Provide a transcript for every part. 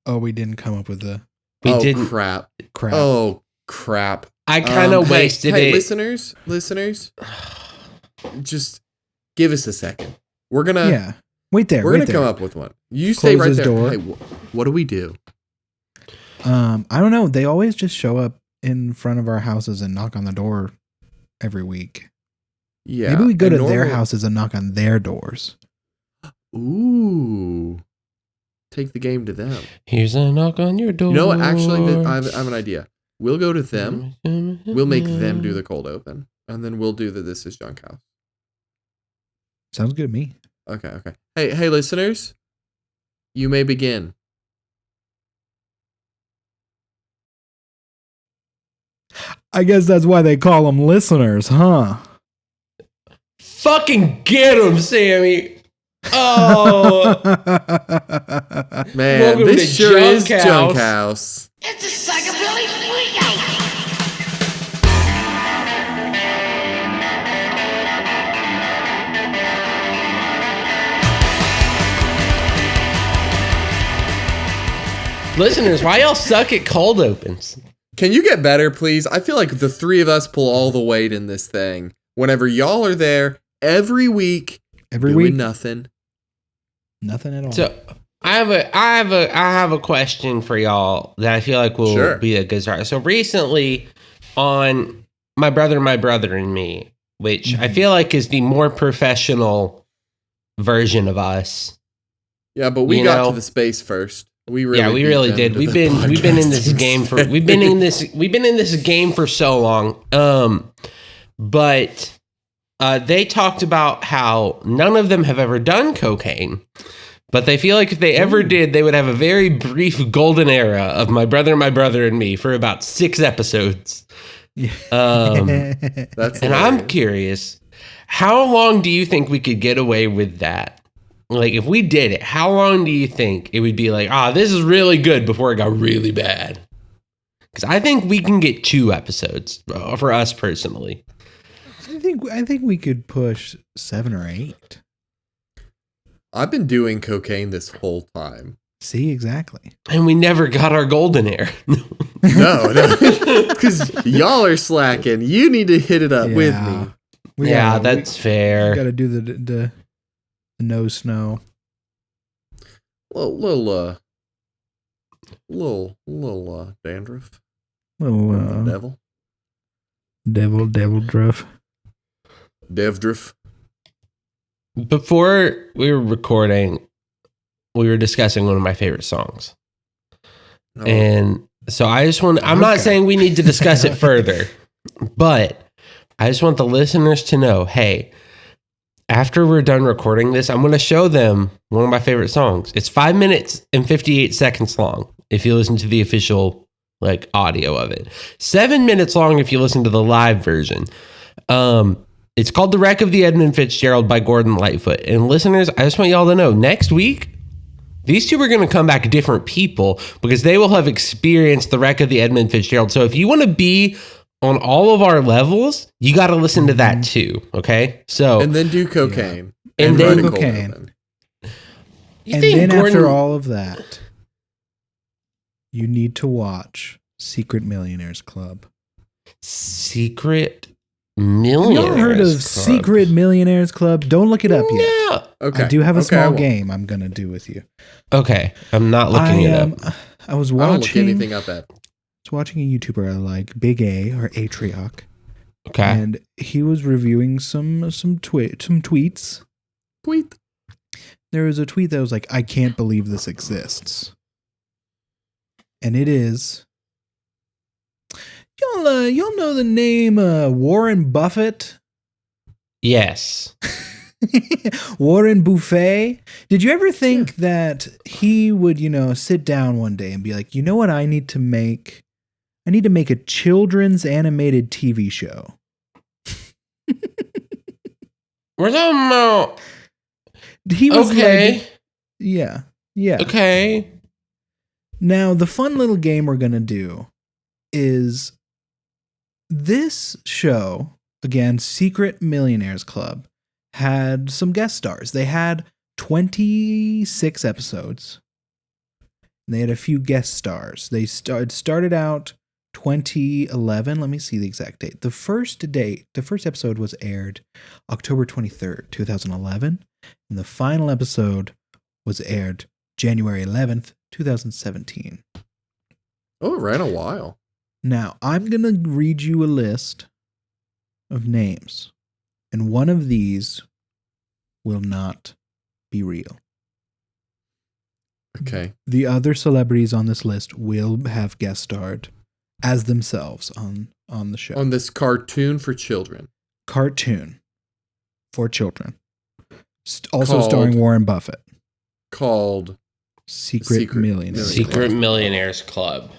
Oh, we didn't come up with the... We didn't. Crap. Crap. Oh, crap. I kind of wasted it. Listeners, just give us a second. We're gonna... Yeah. Wait there. We're gonna come up with one. You stay right there. Door. Hey, what do we do? I don't know. They always just show up in front of our houses and knock on the door every week. Yeah. Maybe we go to their houses and knock on their doors. Ooh. Take the game to them. Here's a knock on your door. You know what? Actually, I have an idea. We'll go to them. We'll make them do the cold open. And then we'll do the This Is Junk House. Sounds good to me. Okay. Hey, listeners. You may begin. I guess that's why they call them listeners, huh? Fucking get him, Sammy. Oh. Man, welcome this to sure Junk is House. Junk House. It's a psychobilly freak out. Listeners, why y'all suck at cold opens? Can you get better, please? I feel like the three of us pull all the weight in this thing. Whenever y'all are there, every week, doing nothing. Nothing at all. So I have a question for y'all that I feel like will be a good start. So recently on My Brother and Me, which I feel like is the more professional version of us. Yeah, but we got to the space first. We really did. We've been in this game for so long. But they talked about how none of them have ever done cocaine, but they feel like if they ever did, they would have a very brief golden era of My Brother and Me for about 6 episodes. And I'm curious, how long do you think we could get away with that? Like, if we did it, how long do you think it would be like, this is really good before it got really bad? Because I think we can get 2 episodes for us personally. I think we could push 7 or 8. I've been doing cocaine this whole time. See, exactly. And we never got our golden air. No, because y'all are slacking. You need to hit it up with me. That's fair. We got to do the no snow. Little dandruff. Little devil druff. Devdriff. Before we were recording, we were discussing one of my favorite songs. Oh. And so I just want, I'm not saying we need to discuss it further, but I just want the listeners to know, hey, after we're done recording this, I'm going to show them one of my favorite songs. It's 5 minutes and 58 seconds long if you listen to the official audio of it. 7 minutes long if you listen to the live version. It's called The Wreck of the Edmund Fitzgerald by Gordon Lightfoot. And listeners, I just want y'all to know, next week, these two are going to come back different people because they will have experienced The Wreck of the Edmund Fitzgerald. So if you want to be on all of our levels, you got to listen to that too. Okay. So, and then do cocaine. Yeah. And then cocaine. And then after all of that, you need to watch Secret Millionaires Club. Secret Millionaires Club. You heard of Secret Millionaires Club? Don't look it up yet. No. Okay. I do have a small game I'm going to do with you. Okay. I'm not looking it up. I was watching. I don't look anything up at. I was watching a YouTuber I like, Big A or Atrioc. Okay. And he was reviewing some tweets. Tweet. There was a tweet that was like, I can't believe this exists. And it is. Y'all know the name Warren Buffett? Yes. Warren Buffet. Did you ever think that he would, sit down one day and be like, you know what I need to make? I need to make a children's animated TV show. We're talking about. He was okay. Yeah. Okay. Now, the fun little game we're going to do is this show, again, Secret Millionaires Club, had some guest stars. They had 26 episodes. They had a few guest stars. They started out 2011. Let me see the exact date. The first episode was aired October 23rd, 2011. And the final episode was aired January 11th, 2017. Oh, it ran a while. Now, I'm going to read you a list of names. And one of these will not be real. Okay. The other celebrities on this list will have guest starred as themselves on the show. On this cartoon for children. Cartoon for children. Also starring Warren Buffett. Called Secret Millionaires. Secret Millionaires Club.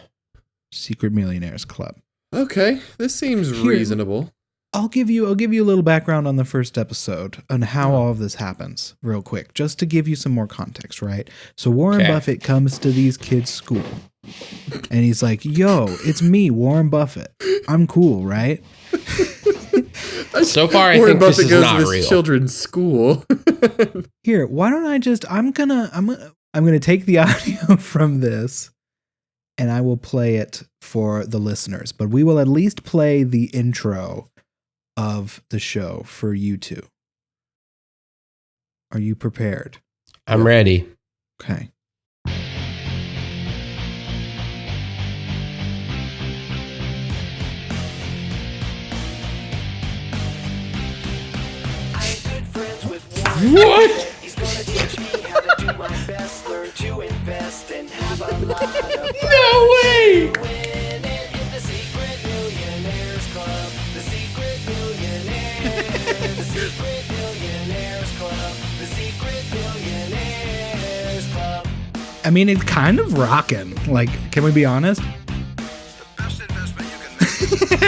Secret Millionaires Club. Okay, this seems reasonable. I'll give you a little background on the first episode on how all of this happens real quick, just to give you some more context, right? So Warren Buffett comes to these kids' school and he's like, yo, it's me, Warren Buffett. I'm cool, right? So far, I Warren think Buffett this is goes not to this real. Children's school. Here, why don't I just, I'm gonna take the audio from this and I will play it for the listeners, but we will at least play the intro of the show for you two. Are you prepared? I'm ready. Okay. What? He's gonna teach me how to do my best, learn to invest, and have a lot of fun. No way! Winning in the Secret Millionaires Club. The Secret Millionaires. The Secret Millionaires Club. The Secret Millionaires Club. I mean, it's kind of rocking. Like, can we be honest? The best investment you can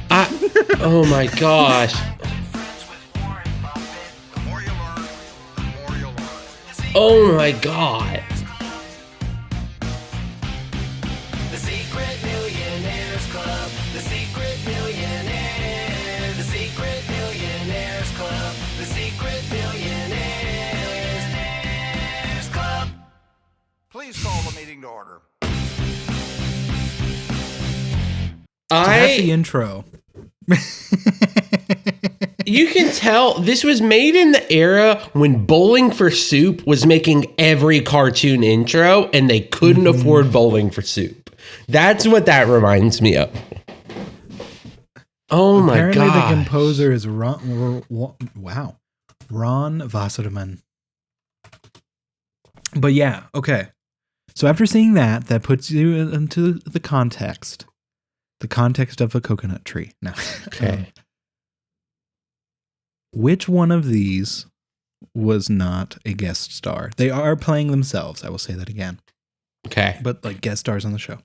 make. Oh my gosh. Friends with Warren Buffett. The more you learn, the more you'll learn. Oh my god. The Secret Millionaires Club. The Secret Millionaires. The Secret Millionaires Club. The Secret Millionaires Club. Please call the meeting to order. That's the intro. You can tell this was made in the era when Bowling for Soup was making every cartoon intro and they couldn't afford Bowling for Soup. That's what that reminds me of. Oh my god. Apparently the composer is Ron Wasserman. But yeah, okay. So after seeing that puts you into the context of a coconut tree. No. Okay. Which one of these was not a guest star? They are playing themselves. I will say that again. Okay. But like guest stars on the show.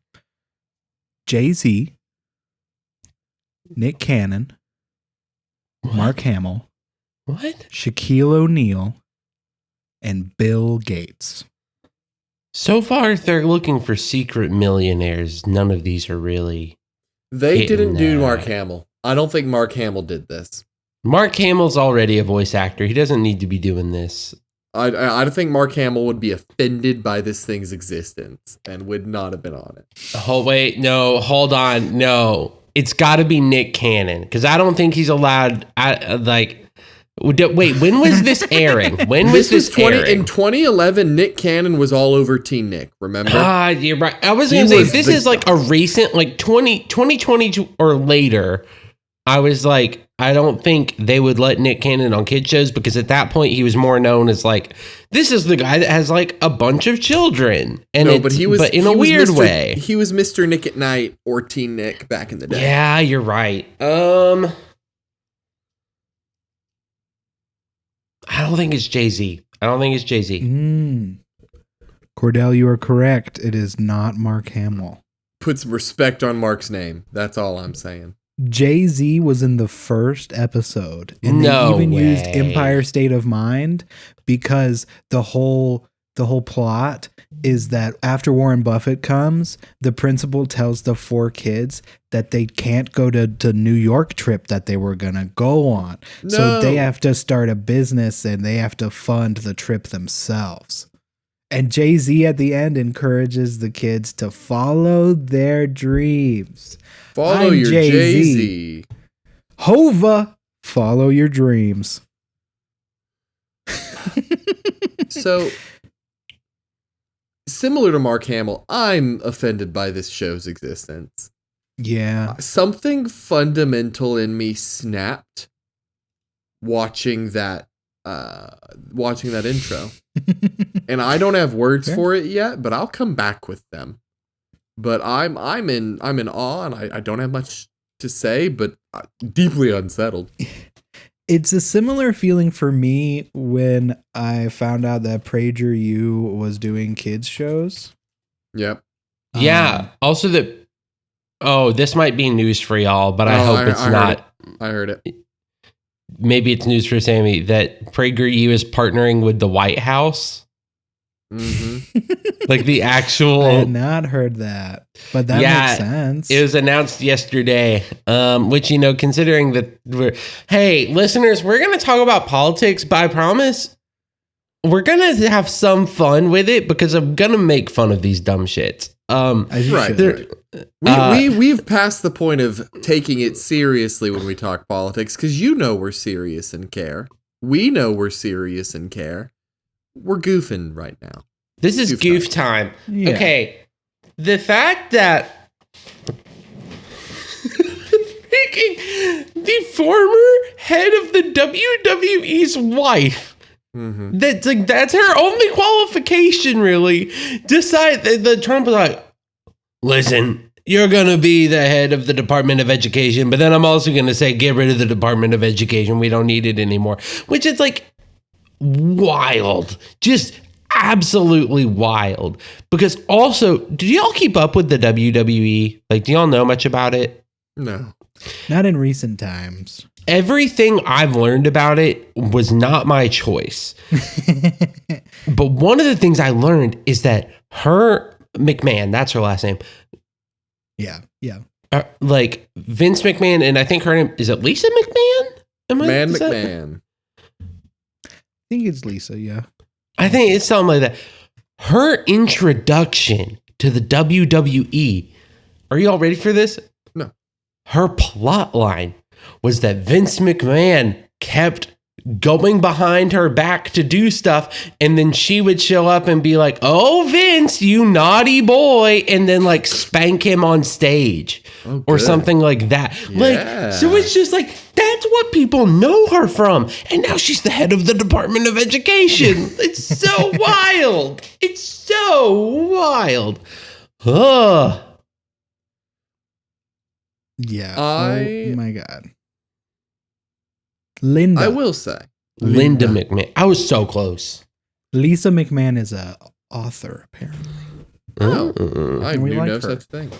Jay-Z, Nick Cannon, Mark Hamill, What? Shaquille O'Neal, and Bill Gates. So far, if they're looking for secret millionaires, none of these are really. They Hitting didn't do that. Mark Hamill. I don't think Mark Hamill did this. Mark Hamill's already a voice actor. He doesn't need to be doing this. I think Mark Hamill would be offended by this thing's existence and would not have been on it. Oh, wait. No, hold on. No. It's got to be Nick Cannon because I don't think he's allowed. Wait, when was this airing? When was this airing? In 2011, Nick Cannon was all over Teen Nick, remember? You're right. I was going to say, if this is like a recent, like 2020 or later, I was like, I don't think they would let Nick Cannon on kid shows because at that point he was more known as like, this is the guy that has like a bunch of children. And no, but he was in a weird way. He was Mr. Nick at Night or Teen Nick back in the day. Yeah, you're right. I don't think it's Jay-Z. Cordell, you are correct. It is not Mark Hamill. Put some respect on Mark's name. That's all I'm saying. Jay-Z was in the first episode, and No they even way. used Empire State of Mind because the whole plot is that after Warren Buffett comes, the principal tells the four kids that they can't go to the New York trip that they were gonna go on. So No. they have to start a business and they have to fund the trip themselves. And Jay-Z at the end encourages the kids to follow their dreams. Follow I'm your Jay-Z. Jay-Z. Hova, follow your dreams. So, similar to Mark Hamill, I'm offended by this show's existence. Yeah. Something fundamental in me snapped watching that intro. And I don't have words for it yet, but I'll come back with them. But I'm in awe, and I don't have much to say, but deeply unsettled. It's a similar feeling for me when I found out that PragerU was doing kids shows. Yep. Yeah. Also this might be news for y'all, but I hope it's not. I heard it. Maybe it's news for Sammy that PragerU is partnering with the White House. Mm-hmm. Like the actual. I had not heard that, but that makes sense. It was announced yesterday, which, considering that hey, listeners, we're going to talk about politics, but I promise we're going to have some fun with it because I'm going to make fun of these dumb shits. Right. We've passed the point of taking it seriously when we talk politics because we're serious and care. We know we're serious and care. We're goofing right now. This is goof time. Yeah. Okay. The fact that the former head of the WWE's wife, that's her only qualification, really. Decide that Trump was like, listen, you're going to be the head of the Department of Education, but then I'm also going to say, get rid of the Department of Education. We don't need it anymore, which is like wild. Just absolutely wild. Because also, did y'all keep up with the WWE? Like, do y'all know much about it? No. Not in recent times. Everything I've learned about it was not my choice. But one of the things I learned is that McMahon, that's her last name. Yeah. Like Vince McMahon, and I think her name, is it Lisa McMahon? McMahon. I think it's Lisa, yeah. I think it's something like that. Her introduction to the WWE, are you all ready for this? No. Her plot line was that Vince McMahon kept going behind her back to do stuff, and then she would show up and be like, oh, Vince, you naughty boy, and then like spank him on stage or something like that. Yeah. Like, so it's just like, that's what people know her from. And now she's the head of the Department of Education. It's so wild. It's so wild. Ugh. Yeah. Oh my God. Linda. I will say. Linda McMahon. I was so close. Lisa McMahon is a author, apparently. Oh, I And we knew like no her. such thing.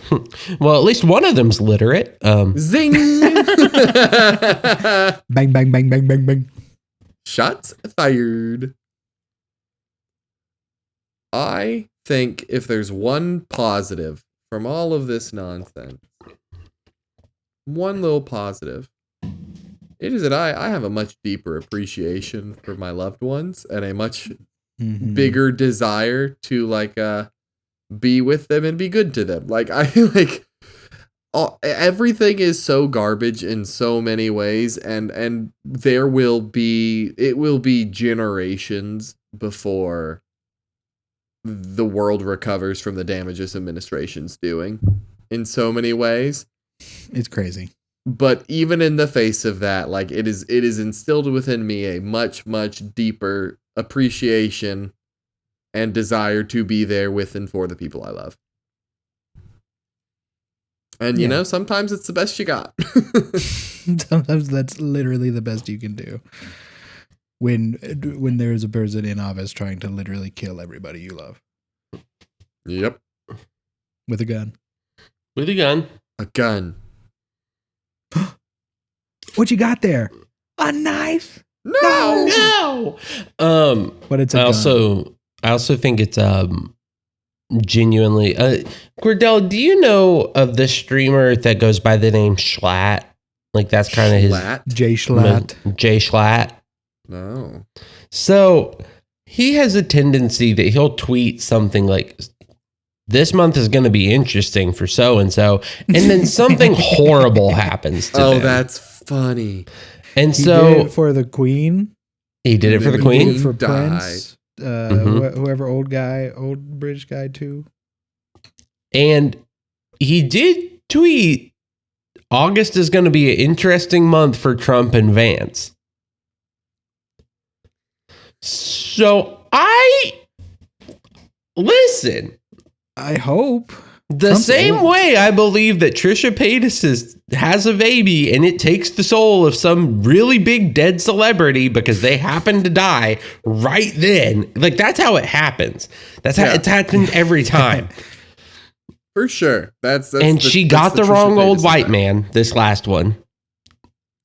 Well, at least one of them's literate. Zing! Bang, bang, bang, bang, bang, bang. Shots fired. I think if there's one positive from all of this nonsense, one little positive, it is that I have a much deeper appreciation for my loved ones and a much bigger desire to be with them and be good to them. Like everything is so garbage in so many ways, and it will be generations before the world recovers from the damage this administration's doing in so many ways. It's crazy. But even in the face of that, like it is instilled within me a much, much deeper appreciation and desire to be there with and for the people I love. And you know, sometimes it's the best you got. Sometimes that's literally the best you can do. When there's a person in office trying to literally kill everybody you love. Yep. With a gun. With a gun. A gun. What you got there? A knife? No. But it's a gun. I also think it's genuinely Cordell, do you know of the streamer that goes by the name Schlatt? Like that's kind of his Jay Schlatt. Jay Schlatt. No. So he has a tendency that he'll tweet something like, this month is going to be interesting for so-and-so, and then something horrible happens to them. That's funny. And He so did it for the Queen. he did it for the He He did Queen. it for died. Prince. Whoever old British guy too. And he did tweet, August is going to be an interesting month for Trump and Vance. So listen. I hope. The Trump's same old. way I believe that Trisha Paytas has a baby and it takes the soul of some really big dead celebrity because they happen to die right then. Like, that's how it happens. That's how it's happened every time. For sure. That's And she got the Trisha wrong old Paytas white effect. man this last one.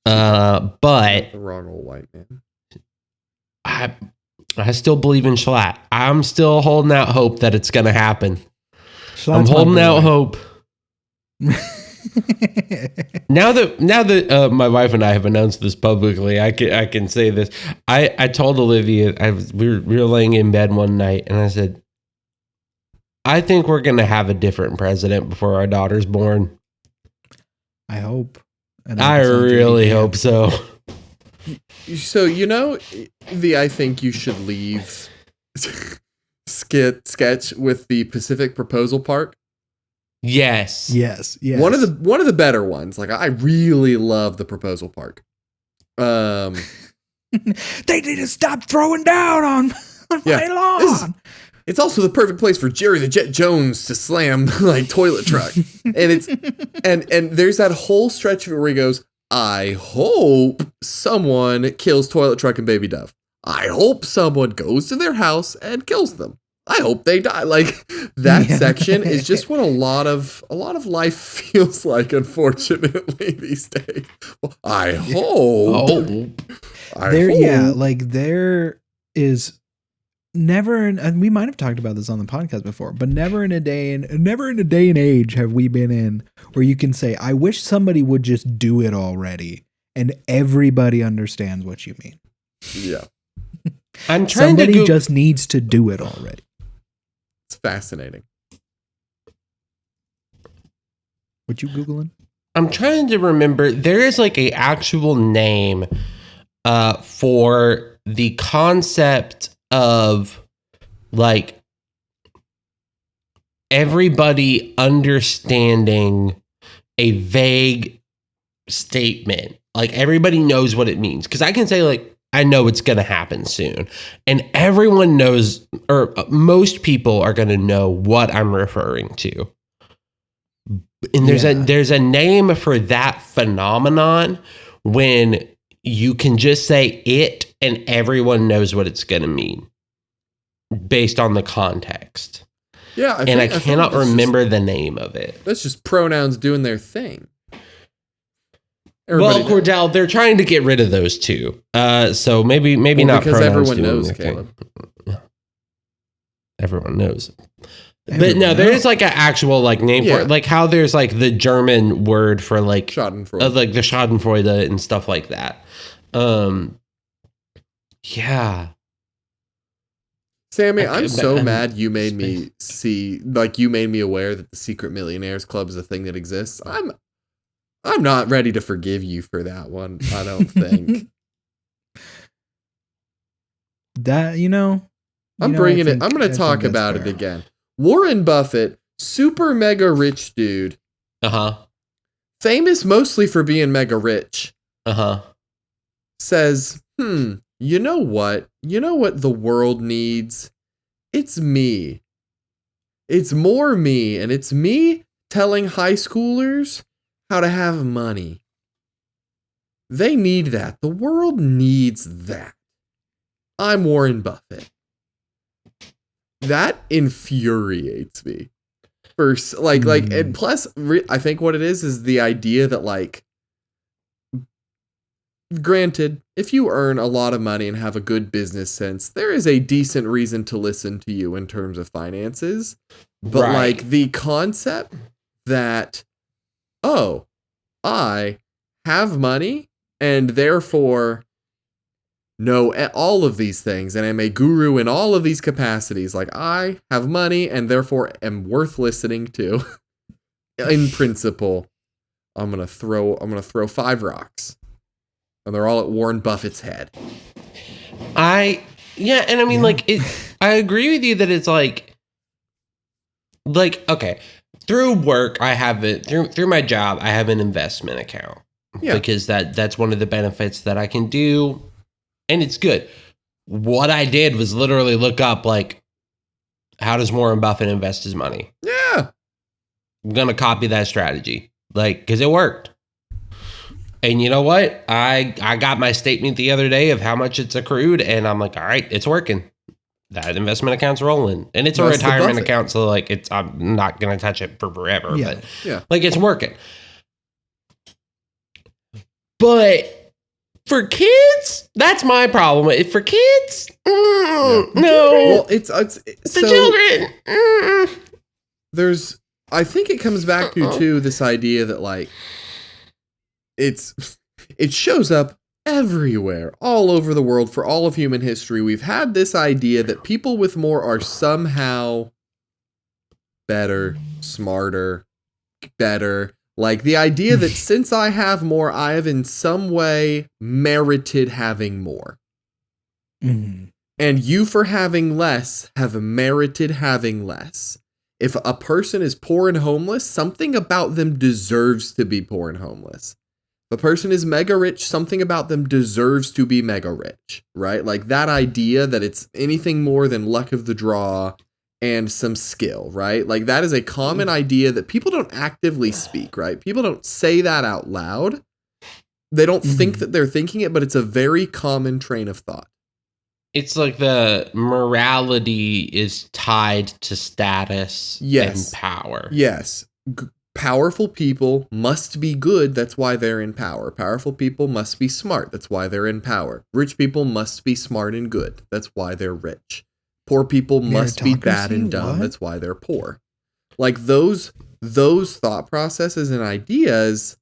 But The wrong old white man. I still believe in Schlatt. I'm still holding out hope that it's going to happen. Schlatt's I'm my holding out boy. hope. Now that my wife and I have announced this publicly, I can say this. I told Olivia, we were laying in bed one night, and I said, I think we're going to have a different president before our daughter's born. I hope. And I hope it's not really JD hope so. So, I think you should leave sketch with the Pacific Proposal Park. Yes. Yes. One of the better ones. Like, I really love the Proposal Park. They need to stop throwing down on my lawn. It's also the perfect place for Jerry the Jet Jones to slam like toilet truck. And it's and there's that whole stretch of it where he goes, I hope someone kills Toilet Truck and Baby Dove. I hope someone goes to their house and kills them. I hope they die. Like, that section is just what a lot of life feels like, unfortunately, these days. Well, I hope. There is never, and we might have talked about this on the podcast before, but never in a day and age have we been in where you can say, I wish somebody would just do it already, and everybody understands what you mean. Yeah. I'm trying Somebody to just needs to do it already. It's fascinating. What you Googling? I'm trying to remember. There is like a actual name for the concept of like everybody understanding a vague statement. Like, everybody knows what it means. Because I can say, like, I know it's going to happen soon. And everyone knows, or most people are going to know what I'm referring to. And there's a name for that phenomenon when you can just say it and everyone knows what it's going to mean based on the context. Yeah. I cannot remember the name of it. That's just pronouns doing their thing. Well, Cordell, they're trying to get rid of those two. So maybe not because pronouns everyone doing knows, their thing. Caleb. Everyone knows. But no, there is like an actual like name for it, like how there's like the German word for like Schadenfreude, like the Schadenfreude and stuff like that. Yeah. Sammy, I'm so mad you made me see, like, you made me aware that the Secret Millionaires Club is a thing that exists. I'm not ready to forgive you for that one, I don't think. That, I'm bringing it. I'm going to talk about it again. Warren Buffett, super mega rich dude. Uh-huh. Famous mostly for being mega rich. Uh-huh. Says, you know what? You know what the world needs? It's me. It's more me. And it's me telling high schoolers how to have money. They need that. The world needs that. I'm Warren Buffett. That infuriates me. First, and plus, I think what it is the idea that, like, granted, if you earn a lot of money and have a good business sense, there is a decent reason to listen to you in terms of finances. But like the concept that, oh, I have money and therefore know all of these things and am a guru in all of these capacities. Like, I have money and therefore am worth listening to. In principle, I'm gonna throw 5 rocks, and they're all at Warren Buffett's head. I agree with you that it's like okay, through work I have it through my job I have an investment account because that's one of the benefits that I can do, and it's good. What I did was literally look up like, how does Warren Buffett invest his money? Yeah, I'm gonna copy that strategy, like, because it worked. And you know what? I got my statement the other day of how much it's accrued, and I'm like, all right, it's working. That investment account's rolling, and it's a retirement account, so like I'm not gonna touch it for forever. Yeah. But like, it's working. But for kids, that's my problem. For kids, no. Well, it's the so children. There's, I think it comes back to this idea that like it shows up everywhere, all over the world, for all of human history. We've had this idea that people with more are somehow better, smarter, better. Like the idea that since I have more, I have in some way merited having more. Mm-hmm. And you, for having less, have merited having less. If a person is poor and homeless, something about them deserves to be poor and homeless. If a person is mega rich, something about them deserves to be mega rich, right? Like that idea that it's anything more than luck of the draw and some skill, right? Like that is a common idea that people don't actively speak, right? People don't say that out loud. They don't think that they're thinking it, but it's a very common train of thought. It's like the morality is tied to status and power. Yes. Powerful people must be good. That's why they're in power. Powerful people must be smart. That's why they're in power. Rich people must be smart and good. That's why they're rich. Poor people must be bad and dumb. That's why they're poor. Like those thought processes and ideas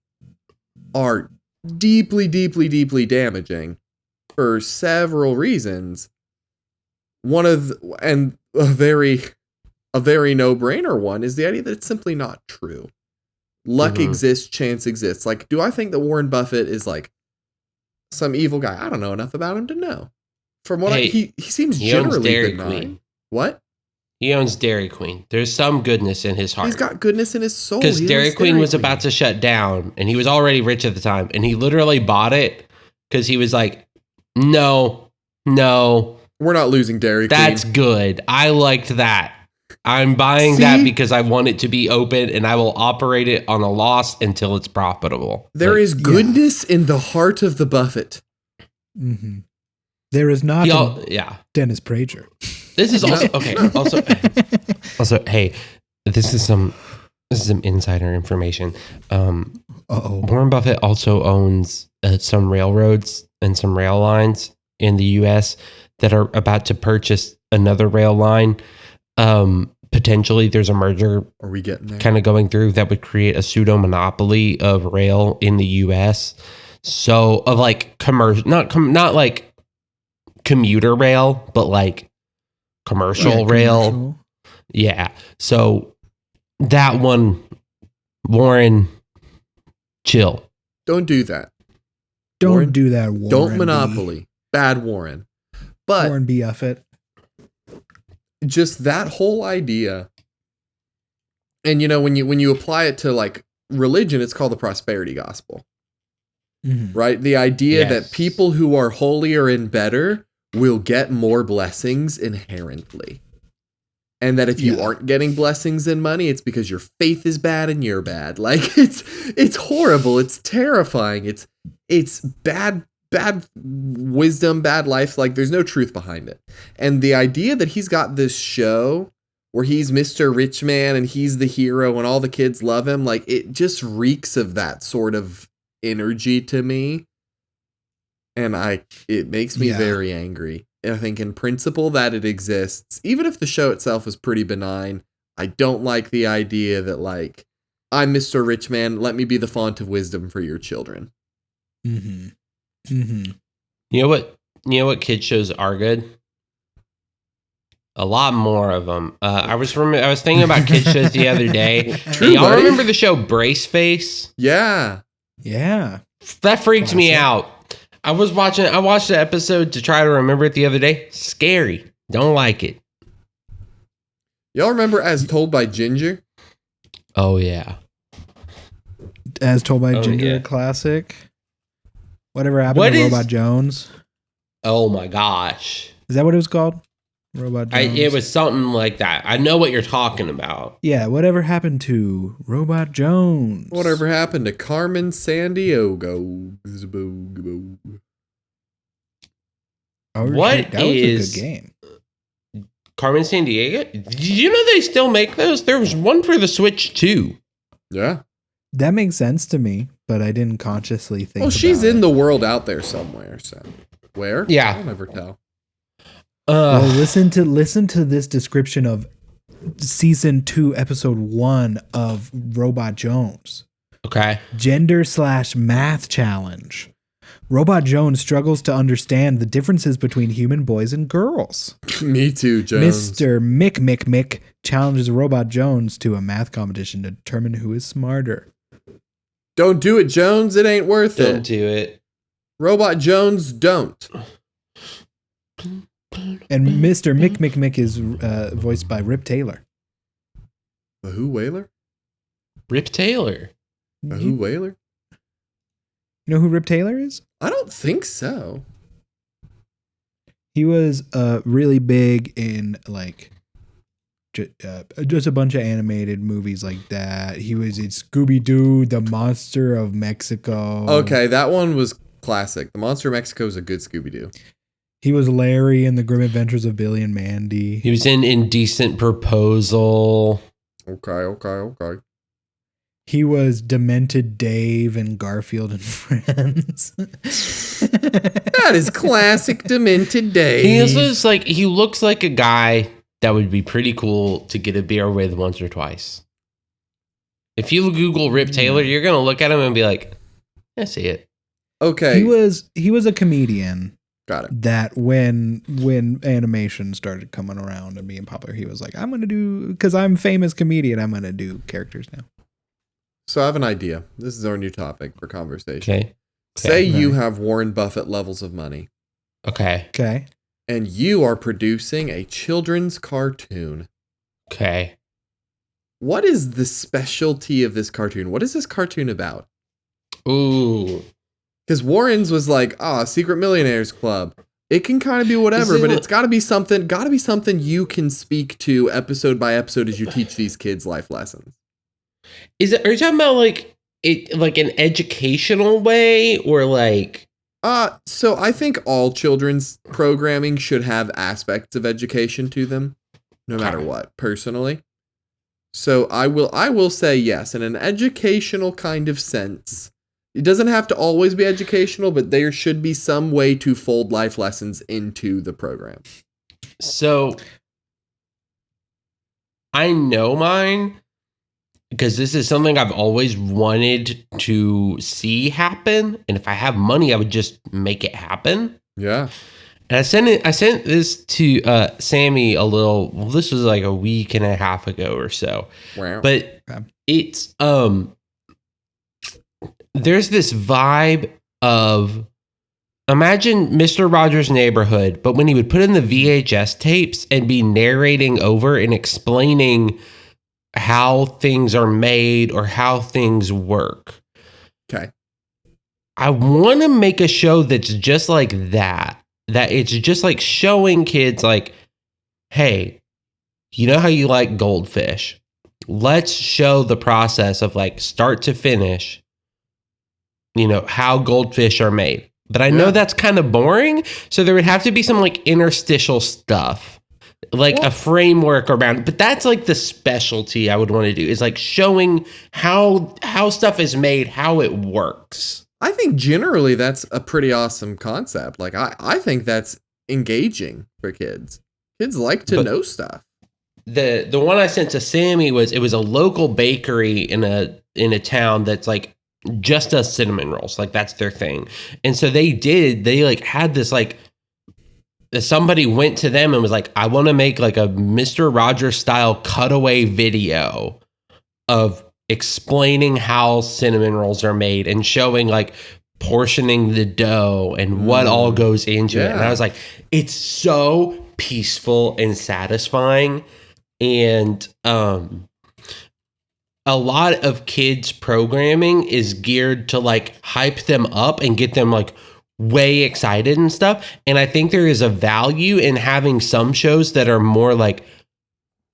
are deeply, deeply, deeply damaging for several reasons. And a very no-brainer one is the idea that it's simply not true. Luck exists, chance exists. Like, do I think that Warren Buffett is like some evil guy? I don't know enough about him to know. From what he seems generally benign. Queen. What? He owns Dairy Queen. There's some goodness in his heart. He's got goodness in his soul. Because Dairy Queen was about to shut down, and he was already rich at the time, and he literally bought it because he was like, no, we're not losing Dairy Queen. That's good. I liked that. I'm buying that because I want it to be open, and I will operate it on a loss until it's profitable. There is goodness in the heart of the Buffett. Mm-hmm. There is not Dennis Prager. This is also okay. Also, hey, this is some insider information. Warren Buffett also owns some railroads and some rail lines in the U.S. that are about to purchase another rail line. Potentially, there's a merger. Are we getting there? Kind of going through that would create a pseudo monopoly of rail in the U.S. So of like commercial, not like commuter rail, but like commercial rail. Yeah. So that one, Warren, chill. Don't do that. Don't do that, Warren. Don't monopoly. Bad Warren. But Warren B. Uffet. Just that whole idea. And you know, when you apply it to like religion, it's called the prosperity gospel. Mm-hmm. Right? The idea that people who are holier and better will get more blessings inherently. And that if you aren't getting blessings and money, it's because your faith is bad and you're bad. Like it's horrible. It's terrifying. It's bad wisdom, bad life. Like there's no truth behind it. And the idea that he's got this show where he's Mr. Rich Man and he's the hero and all the kids love him, like it just reeks of that sort of energy to me. And it makes me very angry. I think in principle that it exists. Even if the show itself is pretty benign, I don't like the idea that like, I'm Mr. Rich Man, let me be the font of wisdom for your children. Mm-hmm. Mm-hmm. You know what You know what kid shows are good? A lot more of them. I was thinking about kid shows the other day. True, Y'all buddy. remember the show Brace Face? Yeah. Yeah. That freaked me Classic. out. I watched the episode to try to remember it the other day. Scary. Don't like it. Y'all remember As Told by Ginger? Oh yeah. As told by Oh, Ginger, yeah. classic. Whatever happened What to is- Robot Jones? Oh my gosh. Is that what it was called? Robot Jones. It was something like that. I know what you're talking about. Yeah. Whatever happened to Robot Jones? Whatever happened to Carmen Sandiego? Oh, What shit, that was is- a good game. Carmen Sandiego? Did you know they still make those? There was one for the Switch too. Yeah. That makes sense to me, but I didn't consciously think. Well, she's about in it. the world out there somewhere. So where? Yeah. I'll never tell. Well, listen to this description of season 2, episode 1 of Robot Jones. Okay. Gender/math challenge. Robot Jones struggles to understand the differences between human boys and girls. Me too, Jones. Mr. Mick challenges Robot Jones to a math competition to determine who is smarter. Don't do it, Jones. It ain't worth Don't it. do it. Robot Jones, don't. And Mr. Mick is voiced by Rip Taylor. A who whaler? Rip Taylor. A who whaler? You know who Rip Taylor is? I don't think so. He was really big in like just a bunch of animated movies like that. He was in Scooby-Doo, The Monster of Mexico. Okay, that one was classic. The Monster of Mexico is a good Scooby-Doo. He was Larry in The Grim Adventures of Billy and Mandy. He was in Indecent Proposal. Okay. He was Demented Dave in Garfield and Friends. That is classic Demented Dave. He looks like a guy that would be pretty cool to get a beer with once or twice. If you Google Rip Taylor, you're gonna look at him and be like, I see it. Okay, He was a comedian got it. that when animation started coming around and being popular, he was like, I'm gonna do, because I'm a famous comedian, I'm gonna do characters now. So I have an idea. This is our new topic for conversation. Okay. Say you right. have Warren Buffett levels of money, Okay. Okay. and you are producing a children's cartoon. Okay. What is the specialty of this cartoon? What is this cartoon about? Ooh. Because Warren's was like, Secret Millionaires Club. It can kind of be whatever, but it's got to be something you can speak to episode by episode as you teach these kids life lessons. Are you talking about like an educational way or like? So I think all children's programming should have aspects of education to them, no matter what, personally. So I will say yes, in an educational kind of sense. It doesn't have to always be educational, but there should be some way to fold life lessons into the program. So I know mine because this is something I've always wanted to see happen. And if I have money, I would just make it happen. Yeah. And I sent this to Sammy this was like a week and a half ago or so. Wow. But Okay. it's there's this vibe of imagine Mr. Rogers' Neighborhood, but when he would put in the VHS tapes and be narrating over and explaining how things are made or how things work. Okay. I want to make a show that's just like that. That it's just like showing kids like, hey, you know how you like goldfish? Let's show the process of like start to finish, how goldfish are made. But I know that's kind of boring. So there would have to be some like interstitial stuff, like a framework around. But that's like the specialty I would want to do is like showing how stuff is made, how it works. I think generally that's a pretty awesome concept. Like I think that's engaging for kids. Kids like to know stuff. The one I sent to Sammy was a local bakery in a town that's like just does cinnamon rolls, like that's their thing. And so they like had this like somebody went to them and was like, I want to make like a Mr. Rogers style cutaway video of explaining how cinnamon rolls are made and showing like portioning the dough and what all goes into it. And I was like, it's so peaceful and satisfying. And a lot of kids programming is geared to like hype them up and get them like way excited and stuff. And I think there is a value in having some shows that are more like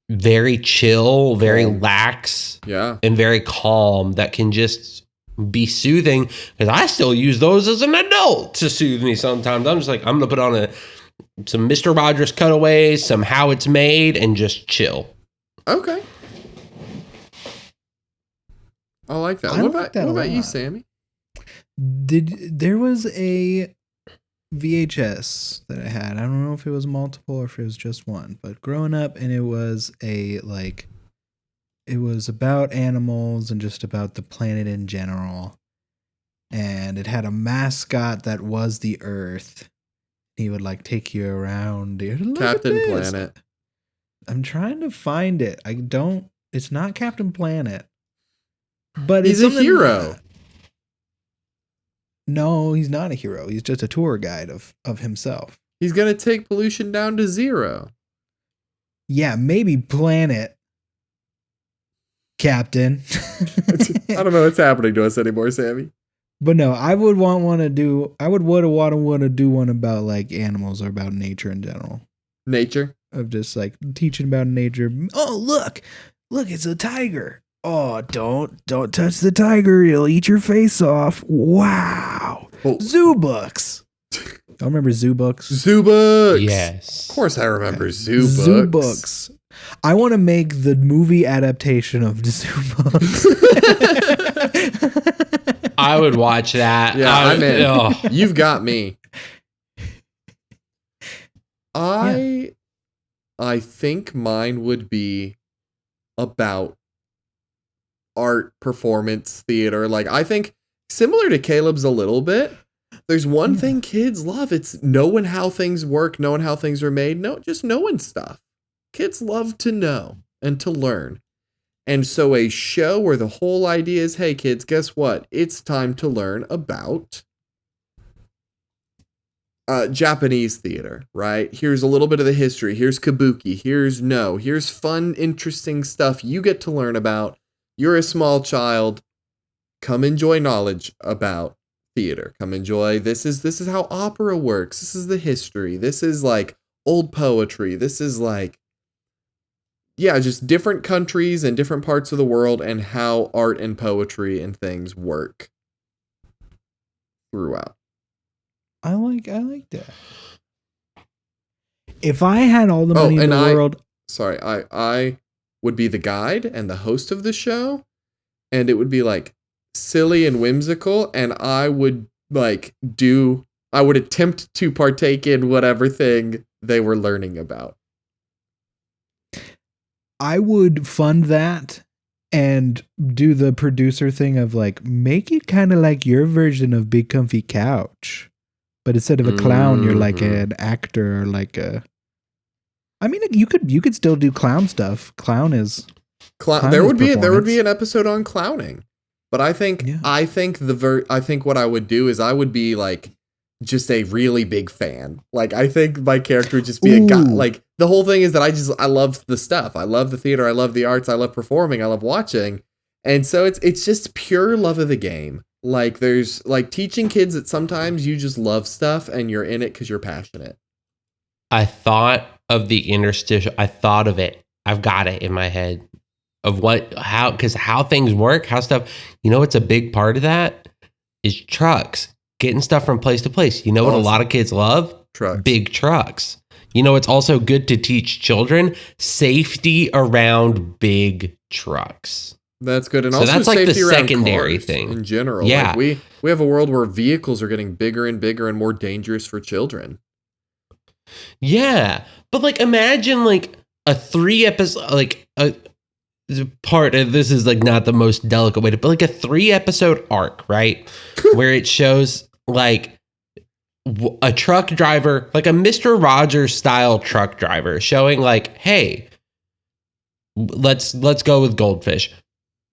very chill, very lax, and very calm, that can just be soothing. Because I still use those as an adult to soothe me sometimes. I'm just like, I'm gonna put on some Mr. Rogers cutaways, some How It's Made, and just chill. Okay. I like that. What about you, Sammy? There was a VHS that I had. I don't know if it was multiple or if it was just one, but growing up, and it was it was about animals and just about the planet in general. And it had a mascot that was the Earth. He would like take you around. Captain Planet. I'm trying to find it. It's not Captain Planet. But he's a hero. No, he's not a hero. He's just a tour guide of himself. He's going to take pollution down to zero. Yeah, maybe Planet Captain. I don't know what's happening to us anymore, Sammy. But no, I would want to do one about like animals or about nature in general. Nature? Of just like teaching about nature. Oh, look, it's a tiger. Oh, don't touch the tiger. He'll eat your face off. Wow. Oh. Zoo books. Don't remember Zoo books? Zoo books. Yes. Of course I remember Zoo books. Zoo books. I want to make the movie adaptation of the Zoo books. I would watch that. Yeah, I'm in. You've got me. I think mine would be about art, performance, theater. Like, I think similar to Caleb's a little bit. There's one thing kids love. It's knowing how things work, knowing how things are made. No, just knowing stuff. Kids love to know and to learn. And so a show where the whole idea is, hey kids, guess what? It's time to learn about Japanese theater, right? Here's a little bit of the history. Here's kabuki. Here's fun, interesting stuff you get to learn about. You're a small child. Come enjoy knowledge about theater. Come enjoy. This is how opera works. This is the history. This is like old poetry. This is like, yeah, just different countries and different parts of the world and how art and poetry and things work throughout. I like that. If I had all the money in the world, sorry, I would be the guide and the host of the show, and it would be like silly and whimsical, and I would attempt to partake in whatever thing they were learning about. I would fund that and do the producer thing of like, make it kind of like your version of Big Comfy Couch. But instead of a clown, you're like an actor, like a. I mean, you could still do clown stuff. Clown is. There would be an episode on clowning, but I think what I would do is I would be like just a really big fan. Like, I think my character would just be a guy. Like, the whole thing is that I love the stuff. I love the theater. I love the arts. I love performing. I love watching. And so it's just pure love of the game. Like, there's like teaching kids that sometimes you just love stuff and you're in it because you're passionate. I thought of the interstitial. I thought of it. I've got it in my head of how things work, how stuff, what's a big part of that is trucks, getting stuff from place to place. You know what a lot of kids love? Trucks. Big trucks. It's also good to teach children safety around big trucks. That's good. And so also that's like the safety around secondary cars thing in general. Yeah. Like we have a world where vehicles are getting bigger and bigger and more dangerous for children. Yeah. But like, imagine like a 3 episode, like a part of this is like not the most delicate way to, but like a 3 episode arc, right? Where it shows like a truck driver, like a Mr. Rogers style truck driver, showing like, hey, let's go with goldfish.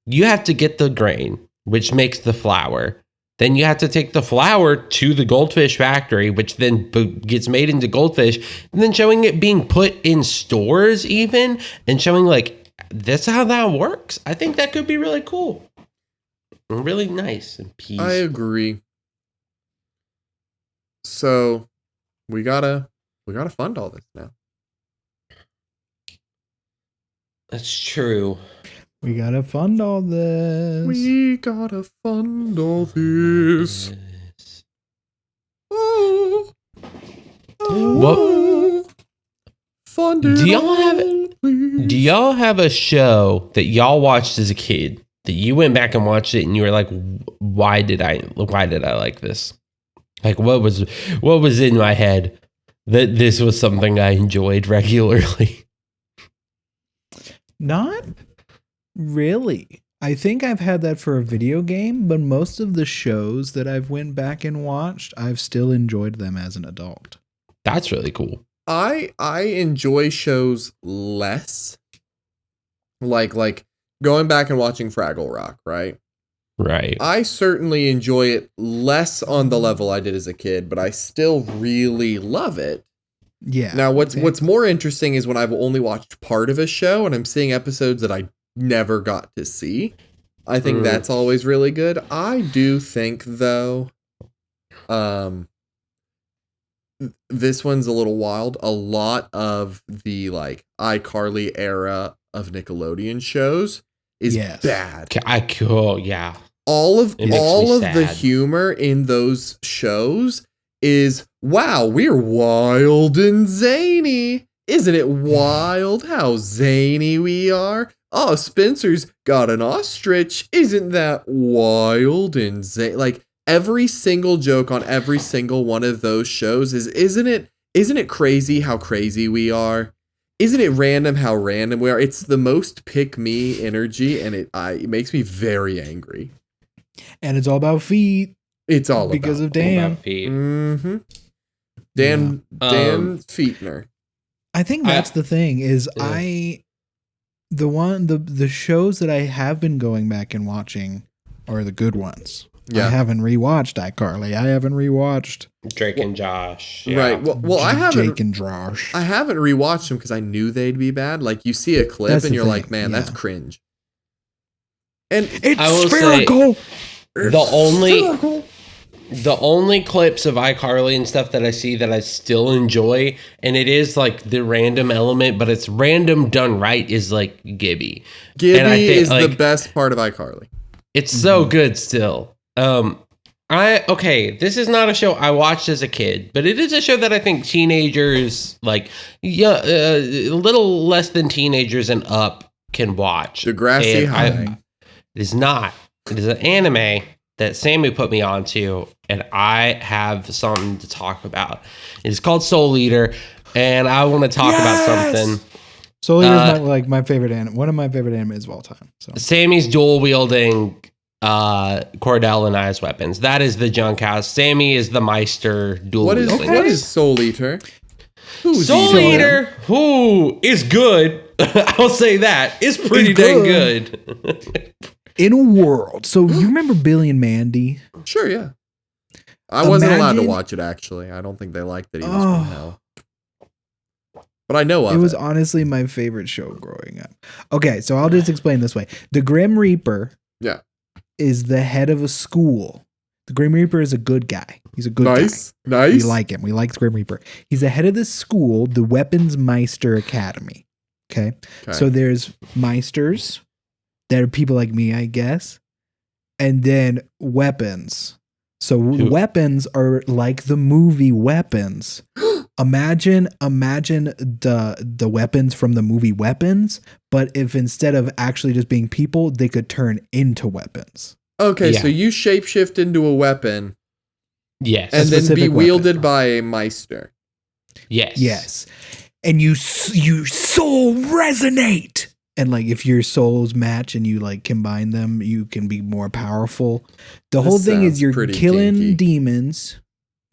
You have to get the grain, which makes the flour. Then you have to take the flour to the goldfish factory, which then gets made into goldfish, and then showing it being put in stores even, and showing like, that's how that works. I think that could be really cool. Really nice and peaceful. I agree. So we gotta fund all this now. That's true. We gotta fund all this. We gotta fund all this. Oh, What? Fund it Do y'all all, have please. Do y'all have a show that y'all watched as a kid that you went back and watched it and you were like, why did I like this? Like what was in my head that this was something I enjoyed regularly? Not really. I think I've had that for a video game, but most of the shows that I've went back and watched, I've still enjoyed them as an adult. That's really cool. I enjoy shows less. Like going back and watching Fraggle Rock, right? Right. I certainly enjoy it less on the level I did as a kid, but I still really love it. Yeah. Now, what's more interesting is when I've only watched part of a show and I'm seeing episodes that I never got to see. I think that's always really good. I do think, though, this one's a little wild. A lot of the like iCarly era of Nickelodeon shows is bad. Yeah. All of It makes me the sad. humor in those shows is, wow, we're wild and zany. Isn't it wild how zany we are? Oh, Spencer's got an ostrich. Isn't that wild and zany? Like every single joke on every single one of those shows isn't it crazy how crazy we are? Isn't it random how random we are? It's the most pick me energy, and it makes me very angry. And it's all about feet. It's all because about of Dan. About feet. Mm-hmm. Dan Feetner. I think that's the thing is the shows that I have been going back and watching are the good ones. Yeah. I haven't rewatched iCarly. I haven't rewatched Drake and Josh. Yeah. Right. Well, I haven't. Jake and Josh. I haven't rewatched them because I knew they'd be bad. Like you see a clip That's and the you're like, thing, man, that's yeah. cringe. And It's I will spherical. The only clips of iCarly and stuff that I see that I still enjoy, and it is like the random element, but it's random done right, is like Gibby. Gibby And I think, is the like, best part of iCarly. It's so good still. This is not a show I watched as a kid, but it is a show that I think teenagers, like, a little less than teenagers and up can watch. Degrassi And High. It is not. It is an anime that Sammy put me onto, and I have something to talk about. It's called Soul Eater, and I want to talk about something. Soul Eater is my favorite anime. One of my favorite animes of all time. So Sammy's dual wielding Cordell and I's weapons. That is the junk house. Sammy is the Meister dual wielding. What is Soul Eater? Who's Soul eating Eater, who is good. I'll say that. It's pretty It's dang good. good. in a world. So you remember Billy and Mandy? Sure, yeah. I wasn't allowed to Imagine- watch it, actually. I don't think they liked that he was from hell. But I know of It was it. honestly my favorite show growing up. Okay, so I'll just explain this way. The Grim Reaper Yeah. is the head of a school. The Grim Reaper is a good guy. He's a good guy. Nice. We like him. We like the Grim Reaper. He's the head of this school, the Weapons Meister Academy. Okay. So there's Meisters that are people like me, I guess. And then weapons. So weapons are like the movie Weapons. Imagine the weapons from the movie Weapons, but if instead of actually just being people, they could turn into weapons. Okay, Yeah. so you shapeshift into a weapon Yes. and then be specific wielded weapon. by a Meister. Yes. Yes. And you soul resonate. And like if your souls match and you like combine them, you can be more powerful. The This whole thing sounds is you're pretty killing kinky. demons.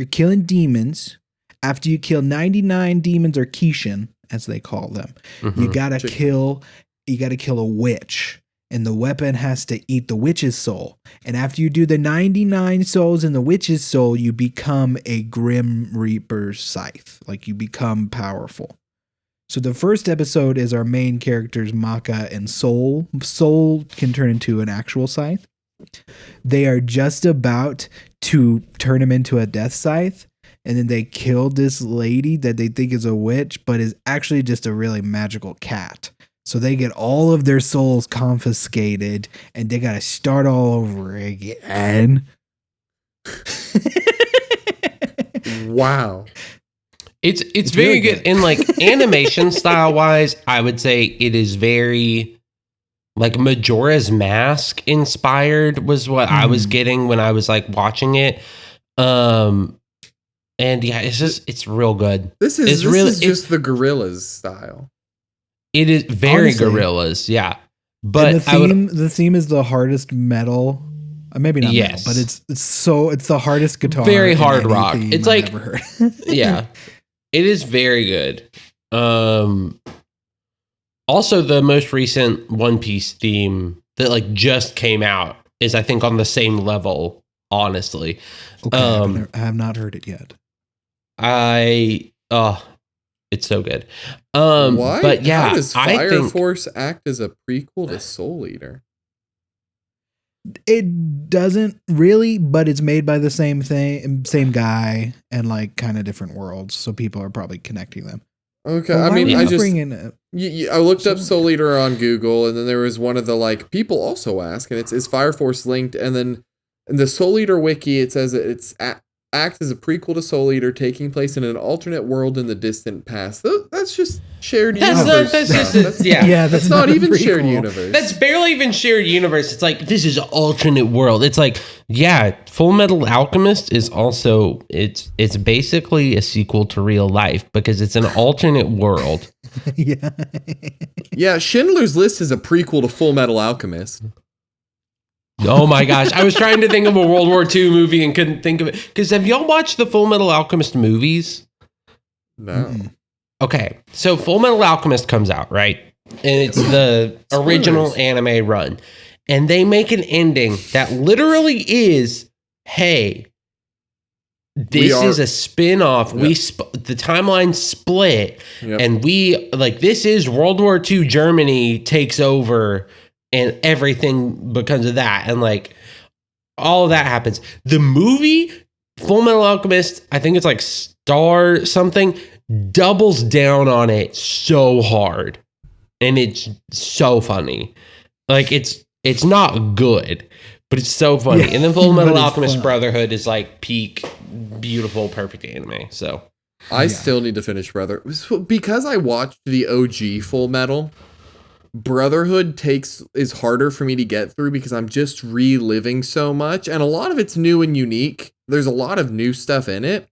You're killing demons. After you kill 99 demons, or Kishin, as they call them, you gotta kill a witch. And the weapon has to eat the witch's soul. And after you do the 99 souls in the witch's soul, you become a Grim Reaper scythe. Like, you become powerful. So the first episode is our main characters, Maka and Soul. Soul can turn into an actual scythe. They are just about to turn him into a death scythe. And then they kill this lady that they think is a witch, but is actually just a really magical cat. So they get all of their souls confiscated, and they got to start all over again. Wow. It's very really good. good. And like animation style wise, I would say it is very like Majora's Mask inspired was what I was getting when I was like watching it. And yeah, it's real good. This is just the Gorillas style. It is very Honestly. Gorillas, yeah. But And the theme is the hardest metal. Maybe not Yes. metal, but it's the hardest guitar. Very in hard any rock. theme It's I've like- ever heard. yeah, it is very good. Also, the most recent One Piece theme that like just came out is, I think, on the same level. Honestly, Okay, I have not heard it yet. it's so good. Why? But yeah, How does I Fire think Force act as a prequel to Soul Eater? It doesn't really, but it's made by the same guy, and like kind of different worlds, so people are probably connecting them. Okay, But I why mean, would I you just bring in I looked up Soul Eater on Google, and then there was one of the like people also ask, and it's is Fire Force linked? And then in the Soul Eater wiki, it says it's acts as a prequel to Soul Eater, taking place in an alternate world in the distant past. That's just shared universe. That's not a even shared prequel. universe. that's barely even shared universe. It's like this is an alternate world. It's like, yeah, Full Metal Alchemist is also it's basically a sequel to real life because it's an alternate world. Yeah. Yeah, Schindler's List is a prequel to Full Metal Alchemist. Oh my gosh. I was trying to think of a World War II movie and couldn't think of it. Because have y'all watched the Full Metal Alchemist movies? No. Okay. So Full Metal Alchemist comes out, right? And it's the original anime run. And they make an ending that literally is, hey, this is a spin-off. Yep. The timeline split. Yep. And this is World War II Germany takes over. And everything because of that. And like all of that happens. The movie Full Metal Alchemist, I think it's like Star something, doubles down on it so hard. And it's so funny. Like it's not good, but it's so funny. Yeah, and then Full Metal but it's Alchemist fun. Brotherhood is like peak, beautiful, perfect anime. So I still need to finish because I watched the OG Full Metal. Brotherhood is harder for me to get through because I'm just reliving so much, and a lot of it's new and unique. There's a lot of new stuff in it,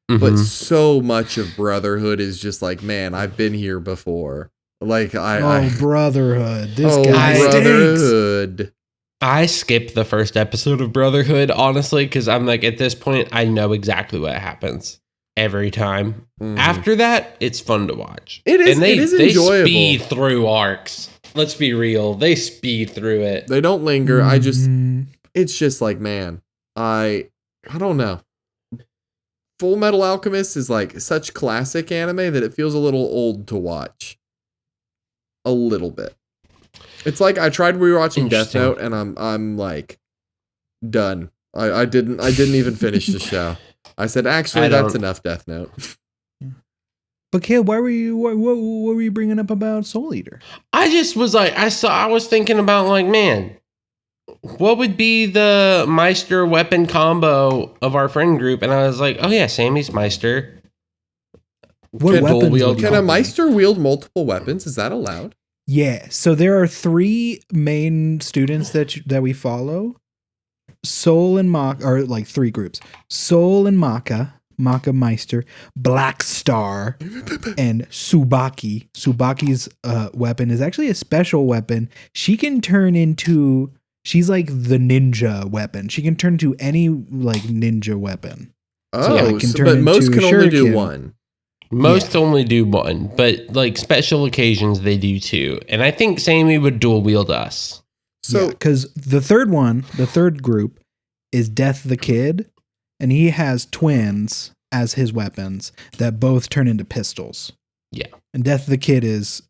but so much of Brotherhood is just like, man, I've been here before. Like Brotherhood. This guy stinks. Brotherhood. I skipped the first episode of Brotherhood, honestly, because I'm like, at this point, I know exactly what happens every time. After that, it's fun to watch. It is. And It is enjoyable. They speed through arcs. Let's be real. They speed through it. They don't linger. It's just like, man, I don't know. Full Metal Alchemist is like such classic anime that it feels a little old to watch. A little bit. It's like I tried rewatching Death Interesting. Note, and I'm like done. I didn't even finish the show. I said, actually, that's enough Death Note. But Caleb, what were you bringing up about Soul Eater? I just was like, I was thinking about like, man, what would be the Meister weapon combo of our friend group? And I was like, oh yeah, Sammy's Meister. What Can weapons dual wield- would you Can a bring? Meister wield multiple weapons? Is that allowed? Yeah. So there are 3 main students that we follow. Soul and Maka are like 3 groups. Soul and Maka Meister, Black Star, and Tsubaki. Tsubaki's weapon is actually a special weapon. She can turn into, she's like the ninja weapon. She can turn into any like ninja weapon. Oh, I can turn but most into can a only do shuriken. one. Most only do one, but like special occasions they do two. And I think Sammy would dual wield us. So because the third group is Death the Kid, and he has twins as his weapons that both turn into pistols. Yeah. And Death the Kid is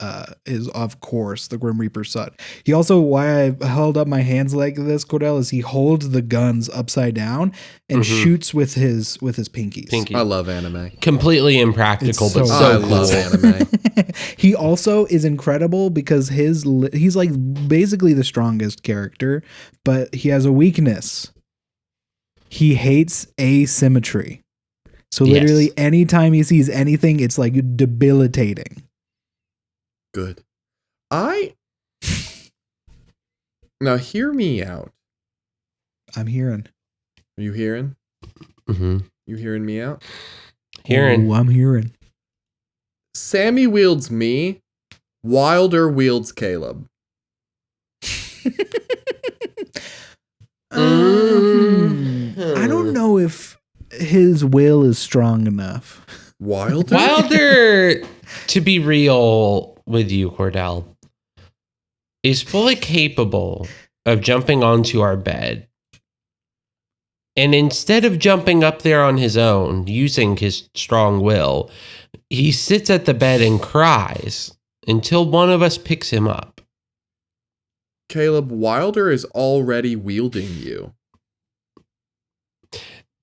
of course the Grim Reaper's son. He also, why I held up my hands like this, Cordell, is he holds the guns upside down and shoots with his pinkies. Pinky. I love anime. Completely impractical, It's but so so I cool. love anime. He also is incredible because he's like basically the strongest character, but he has a weakness. He hates asymmetry. So Yes. literally anytime he sees anything, it's like debilitating. Good. Now hear me out. I'm hearing. Are you hearing? Mm-hmm. You hearing me out? Hearing. Ooh, I'm hearing. Sammy wields me. Wilder wields Caleb. I don't know if his will is strong enough. Wilder? Wilder, to be real with you, Cordell, is fully capable of jumping onto our bed. And instead of jumping up there on his own, using his strong will, he sits at the bed and cries until one of us picks him up. Caleb, Wilder is already wielding you.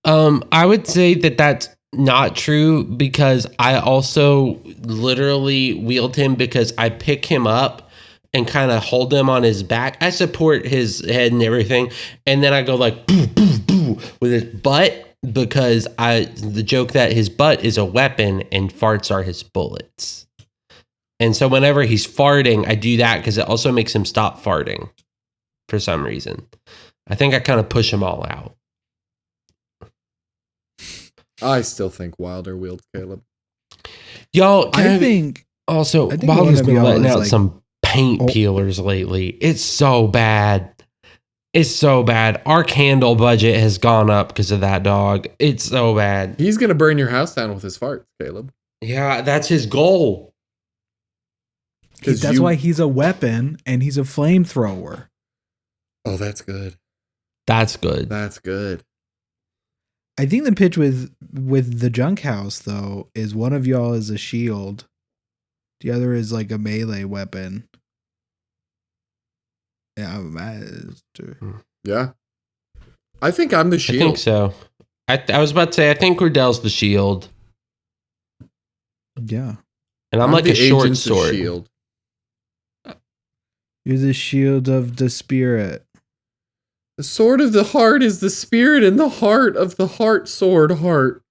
I would say that that's not true because I also literally wield him because I pick him up and kind of hold him on his back. I support his head and everything. And then I go like boo, boo, boo with his butt because the joke that his butt is a weapon and farts are his bullets. And so whenever he's farting, I do that because it also makes him stop farting for some reason. I think I kind of push them all out. I still think Wilder wields Caleb. Y'all, I think also, I think one Wilder's of been y'all letting is out like- some paint Oh. peelers lately. It's so bad. It's so bad. Our candle budget has gone up because of that dog. It's so bad. He's going to burn your house down with his farts, Caleb. Yeah, that's his goal. that's why he's a weapon and he's a flamethrower. Oh, that's good. That's good. That's good. I think the pitch with the junk house though is one of y'all is a shield, the other is like a melee weapon. Yeah, I'm a master. Yeah. I think I'm the I shield. think so. I was about to say, I think Cordell's the shield. Yeah, And I'm like the a short agent's sword. shield. you're the shield of the spirit. The sword of the heart is the spirit in the heart of the heart sword heart.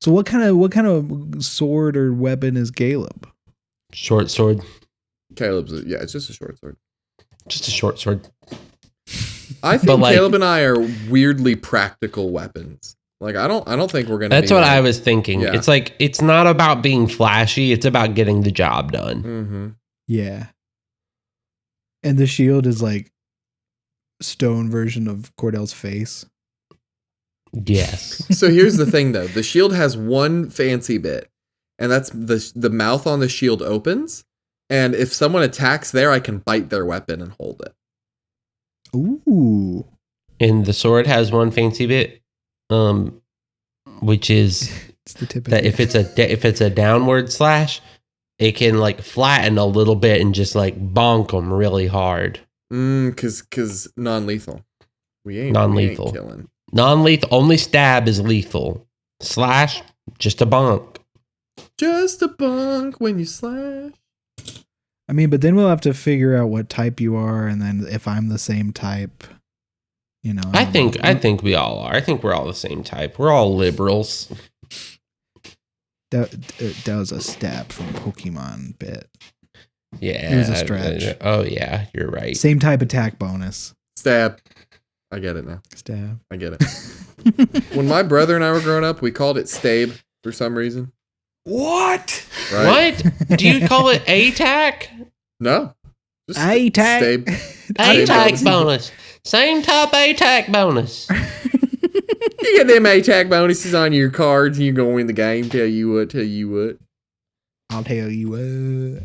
So what kind of sword or weapon is Caleb? Short sword. Caleb's it's just a short sword. Just a short sword. I think like- Caleb and I are weirdly practical weapons. Like I don't think we're gonna. That's what I was thinking. Yeah. It's like, it's not about being flashy. It's about getting the job done. Mm-hmm. Yeah. And the shield is like stone version of Cordell's face. Yes. So here's the thing, though: the shield has one fancy bit, and that's the mouth on the shield opens, and if someone attacks there, I can bite their weapon and hold it. Ooh. And the sword has one fancy bit, which is It's the tip of that it. if it's a downward slash, it can like flatten a little bit and just like bonk them really hard. Cause non-lethal. We ain't Non-lethal. killing. Non-lethal, only stab is lethal. Slash, just a bonk. Just a bunk when you slash. I mean, but then we'll have to figure out what type you are, and then if I'm the same type, you know. I don't know. think we all are. I think we're all the same type. We're all liberals. that was a stab from Pokemon bit. Yeah. It was a stretch. Oh yeah, you're right. Same type attack bonus. Stab. I get it now. Stab. I get it. When my brother and I were growing up, we called it stabe for some reason. What? Right? What? Do you call it ATAC? No. Just A-tag. stabe. ATAC bonus. bonus. Same type ATAC bonus. You get them ATAC bonuses on your cards and you go win the game. Tell you what. I'll tell you what.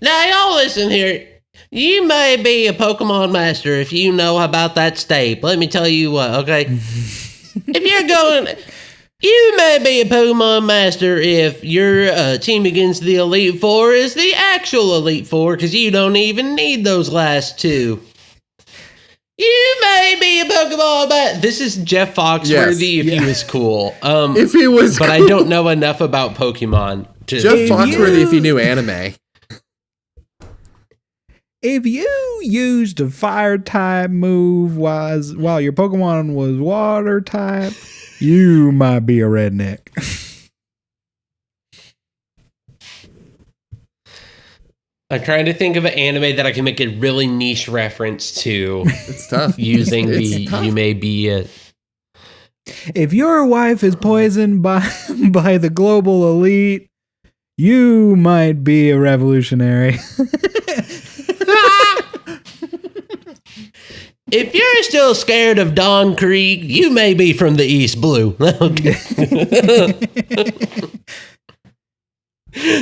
Now, y'all listen here. You may be a Pokemon master if you know about that state. Let me tell you what, okay? If you're going... You may be a Pokemon master if your team against the Elite Four is the actual Elite Four, because you don't even need those last two. You may be a Pokemon master. This is Jeff Foxworthy if he was cool. If he was But cool. I don't know enough about Pokemon. Jeff Foxworthy if he knew anime. If you used a fire type move while your Pokemon was water type, you might be a redneck. I'm trying to think of an anime that I can make a really niche reference to. It's tough. Using It's tough. you may be a... If your wife is poisoned by the global elite, you might be a revolutionary. If you're still scared of Don Krieg, you may be from the East Blue. Okay.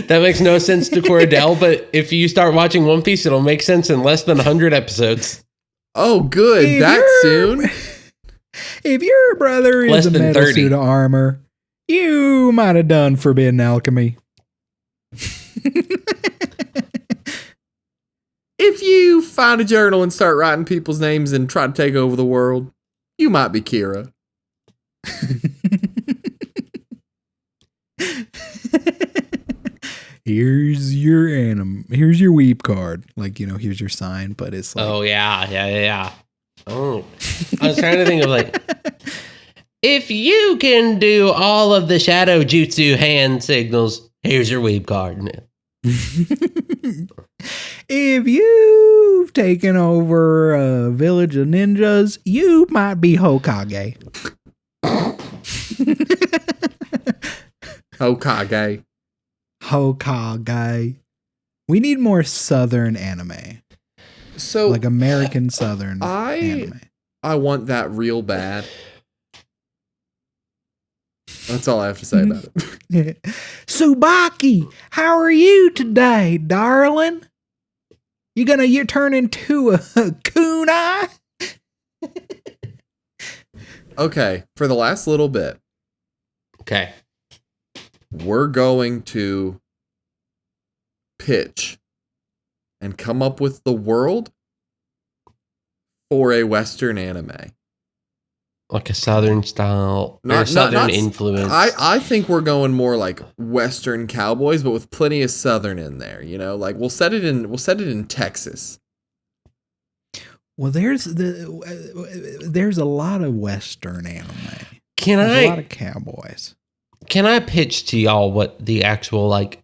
That makes no sense to Cordell, but if you start watching One Piece, it'll make sense in less than 100 episodes. Oh, good. If That you're- soon? If your brother Less is a than metal 30. suit of armor, you might have done forbidden alchemy. If you find a journal and start writing people's names and try to take over the world, you might be Kira. Here's your weep card. Like, here's your sign, but it's like, Oh, yeah. Oh, I was trying to think of like, if you can do all of the shadow jutsu hand signals, here's your weeb card. if you've taken over a village of ninjas, you might be Hokage. Hokage. Hokage. We need more Southern anime. So, Like American Southern anime. I want that real bad. That's all I have to say about it. Subaki, how are you today, darling? You turn into a kunai? Okay, for the last little bit, Okay. we're going to pitch and come up with the world for a Western anime. Like a Southern style, or Southern influence. I think we're going more like Western cowboys, but with plenty of Southern in there. Like we'll set it in Texas. Well, there's a lot of Western anime. Can There's a lot I of cowboys. can I pitch to y'all what the actual like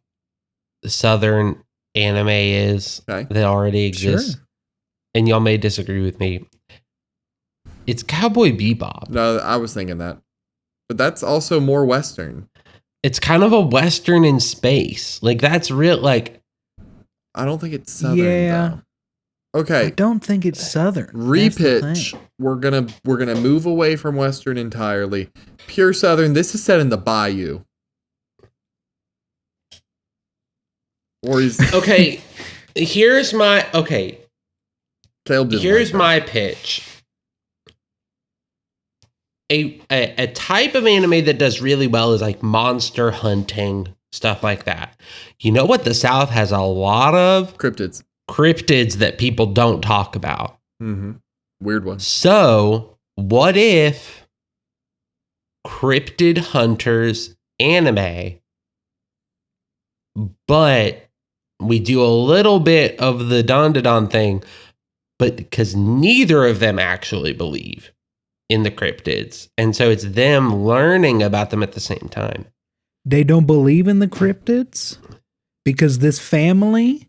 Southern anime is Okay. that already exists? Sure. And y'all may disagree with me. It's Cowboy Bebop. No, I was thinking that, but that's also more Western. It's kind of a Western in space. Like that's real. Like I don't think it's Southern. Yeah. Though. Okay. I don't think it's Southern. That's the Repitch. thing. We're gonna move away from Western entirely. Pure Southern. This is set in the Bayou. Or is okay. Here's my Caleb didn't Here's like my pitch. A type of anime that does really well is like monster hunting, stuff like that. You know what the South has a lot of? that. Cryptids. Cryptids that people don't talk about. Mm-hmm. Weird one. So, what if Cryptid Hunters anime, but we do a little bit of the Don thing, but because neither of them actually believe in the cryptids. And so it's them learning about them at the same time. They don't believe in the cryptids because this family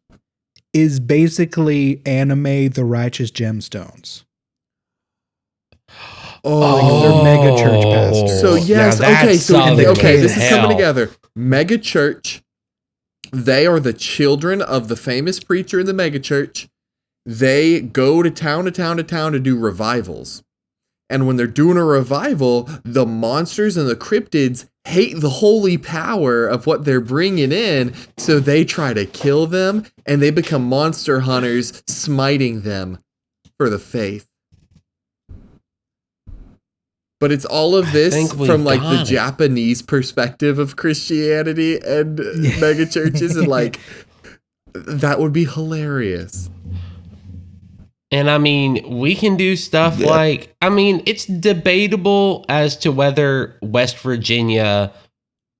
is basically anime The Righteous Gemstones. Oh, they're mega church pastors. So yes, Now that's okay, so Southern okay, as this is hell. coming together. Mega church. They are the children of the famous preacher in the mega church, they go to town to do revivals. And when they're doing a revival, the monsters and the cryptids hate the holy power of what they're bringing in, so they try to kill them, and they become monster hunters, smiting them for the faith. But it's all of this from like the Japanese perspective of Christianity and mega churches, and like that would be hilarious. And I mean, we can do stuff like, I mean, it's debatable as to whether West Virginia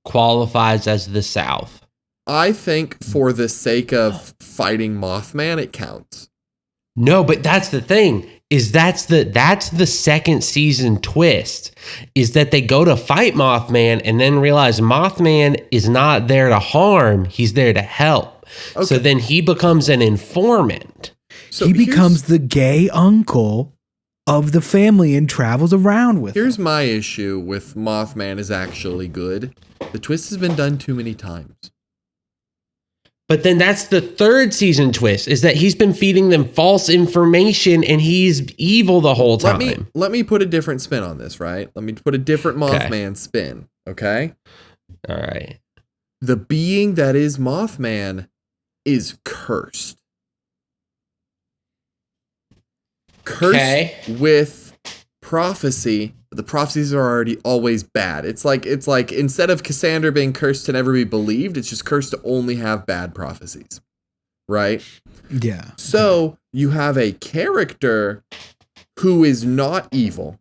qualifies as the South. I think for the sake of fighting Mothman, it counts. No, but that's the thing, is that's the second season twist, is that they go to fight Mothman and then realize Mothman is not there to harm, he's there to help. Okay. So then he becomes an informant. So he becomes the gay uncle of the family and travels around with Here's them. my issue with Mothman is actually good. The twist has been done too many times. But then that's the third season twist, is that he's been feeding them false information and he's evil the whole time. Let me put a different spin on this, right? Let me put a different Mothman spin, okay? All right. The being that is Mothman is cursed. Cursed with prophecy. The prophecies are already always bad. It's like instead of Cassandra being cursed to never be believed, it's just cursed to only have bad prophecies. Right? Yeah. So you have a character who is not evil,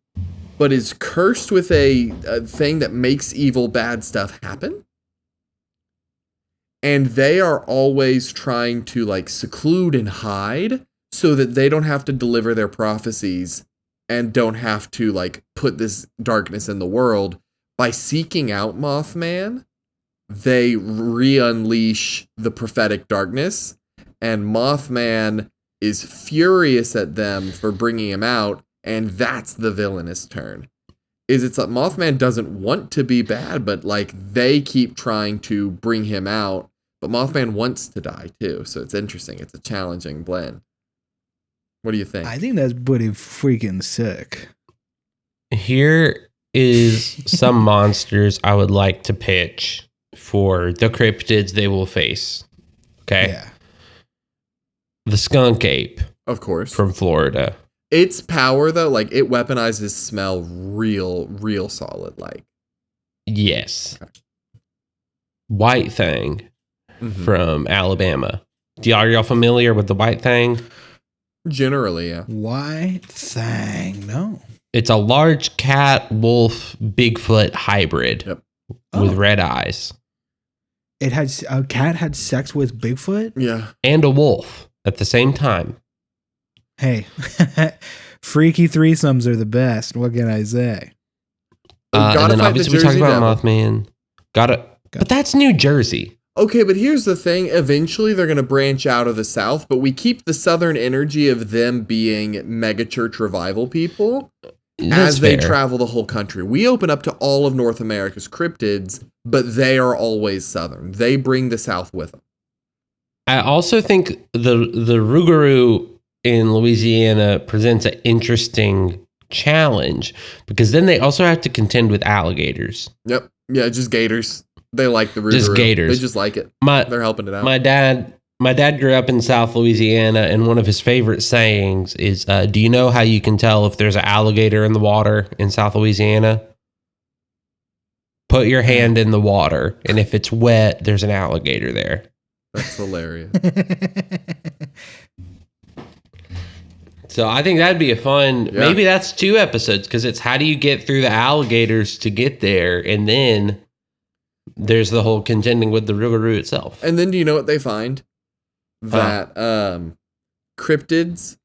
but is cursed with a thing that makes evil, bad stuff happen. And they are always trying to like seclude and hide so that they don't have to deliver their prophecies and don't have to like put this darkness in the world. By seeking out Mothman, they re-unleash the prophetic darkness, and Mothman is furious at them for bringing him out, and that's the villainous turn. It's like Mothman doesn't want to be bad, but like they keep trying to bring him out, but Mothman wants to die too, so it's interesting. It's a challenging blend. What do you think? I think that's pretty freaking sick. Here is some monsters I would like to pitch for the cryptids they will face. Okay? Yeah. The skunk ape. Of course. From Florida. Its power, though, like, it weaponizes smell real solid, like. Yes. Okay. White Thing from Alabama. Are y'all familiar with the White Thing? Generally, yeah. White Thing, no. It's a large cat, wolf, Bigfoot hybrid with red eyes. It had a cat had sex with Bigfoot? Yeah. And a wolf at the same time. Hey, freaky threesomes are the best. What can I say? And then obviously we talked about Mothman. But that's New Jersey. Okay, but here's the thing. Eventually, they're going to branch out of the South, but we keep the Southern energy of them being megachurch revival people as they travel the whole country. We open up to all of North America's cryptids, but they are always Southern. They bring the South with them. I also think the Rougarou in Louisiana presents an interesting challenge because then they also have to contend with alligators. Yep. Yeah, just gators. They like the Rougarou. Just gators. They just like it. They're helping it out. My dad grew up in South Louisiana, and one of his favorite sayings is, do you know how you can tell if there's an alligator in the water in South Louisiana? Put your hand in the water, and if it's wet, there's an alligator there. That's hilarious. So I think that'd be a fun, maybe that's 2 episodes, because it's how do you get through the alligators to get there, and then there's the whole contending with the Rougarou itself. And then do you know what they find? That cryptids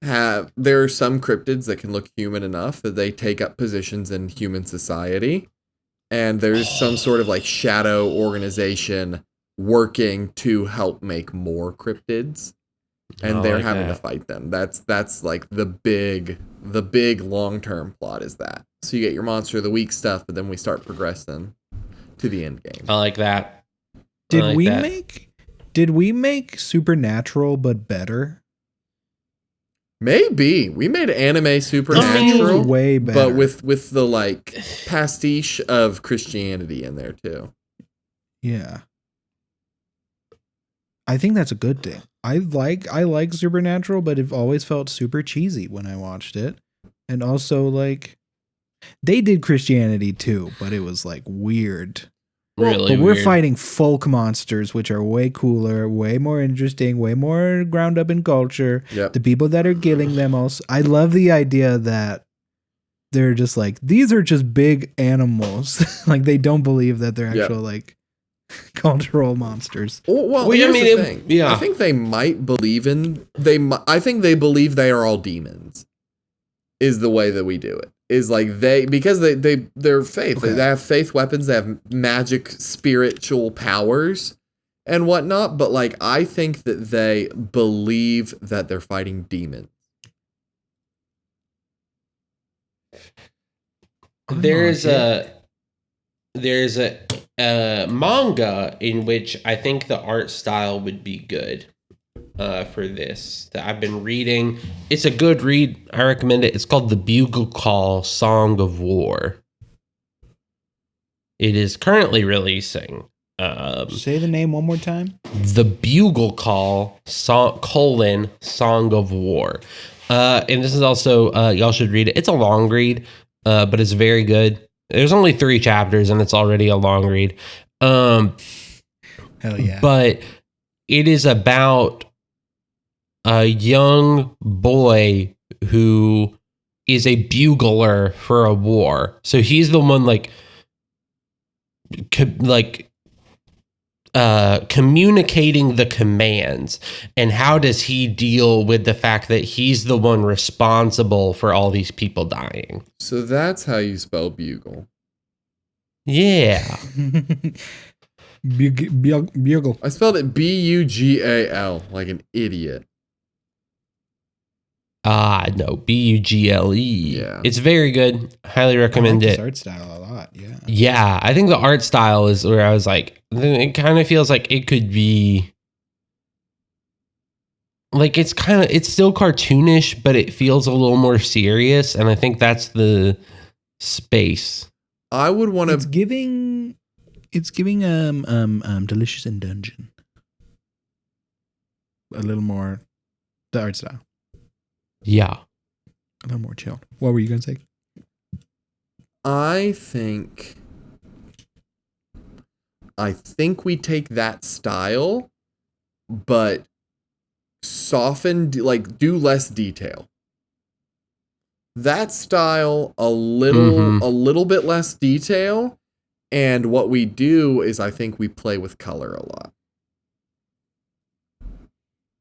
there are some cryptids that can look human enough that they take up positions in human society. And there's some sort of like shadow organization working to help make more cryptids. And they're having to fight them. That's like the big long-term plot is that. So you get your Monster of the Week stuff, but then we start progressing to the end game. I like that. Did we make Supernatural but better? Maybe we made anime It supernatural, was way better. but with the like pastiche of Christianity in there too. Yeah. I think that's a good thing. I like Supernatural, but it always felt super cheesy when I watched it. And also like they did Christianity too, but it was like weird. Really But we're weird. fighting folk monsters, which are way cooler, way more interesting, way more ground up in culture. Yep. The people that are killing them also. I love the idea that they're just like, these are just big animals. Like they don't believe that they're Yep. actual like cultural monsters. Well, Well, I here's mean, the it- thing. yeah. I think they might believe in I think they believe they are all demons. Is the way that we do it. Is like because they're faith. Okay. They have faith weapons. They have magic spiritual powers and whatnot. But like I think that they believe that they're fighting demons. There's a manga in which I think the art style would be good for this that I've been reading. It's a good read. I recommend it. It's called The Bugle Call Song of War. It is currently releasing. Say the name one more time. The Bugle Call Song of War. And this is also y'all should read it. It's a long read, but it's very good. There's only 3 chapters and it's already a long read. Hell yeah. But it is about a young boy who is a bugler for a war. So he's the one communicating the commands. And how does he deal with the fact that he's the one responsible for all these people dying? So that's how you spell bugle. Yeah. Bugle. I spelled it Bugal like an idiot. No, Bugle. Yeah. It's very good. Highly recommend I like it. this art style a lot. Yeah. Yeah, I think the art style is where I was like, it kind of feels like it could be like it's still cartoonish, but it feels a little more serious, and I think that's the space. I would want It's to. giving Delicious in Dungeon. A little more the art style. Yeah. A little more chilled. What were you gonna say? I think we take that style, but soften, like do less detail. That style, a little bit less detail, and what we do is I think we play with color a lot.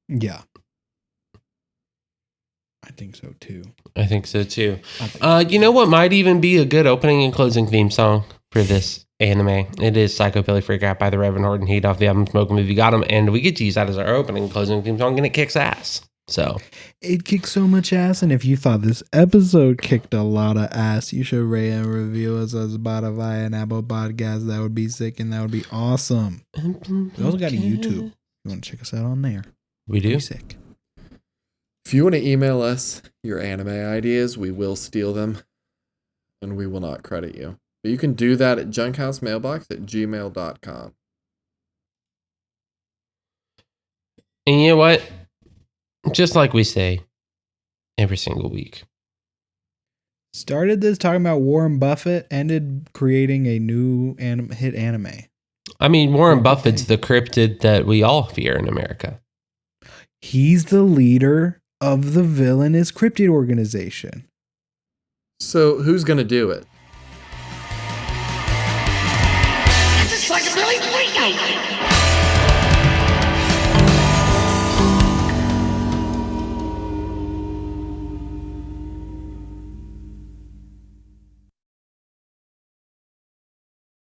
Yeah. I think so too. I think so too. I think You know what might even be a good opening and closing theme song for this anime? It is Psychobilly Freak Out by the Reverend Horton Heat off the album Smoke 'Em If You Got 'Em, and we get to use that as our opening and closing theme song, and it kicks ass. So it kicks so much ass, and if you thought this episode kicked a lot of ass, you should rate and review us on Spotify and Apple Podcasts. That would be sick, and that would be awesome. We also got a YouTube. You want to check us out on there? We do. Be sick. If you want to email us your anime ideas, we will steal them, and we will not credit you. But you can do that at junkhousemmailbox@gmail.com. And you know what? Just like we say every single week. Started this talking about Warren Buffett, ended creating a new hit anime. I mean, Warren Buffett's the cryptid that we all fear in America. He's the leader of the villainous cryptid organization. So who's going to do it? It's a psychobilly freak out.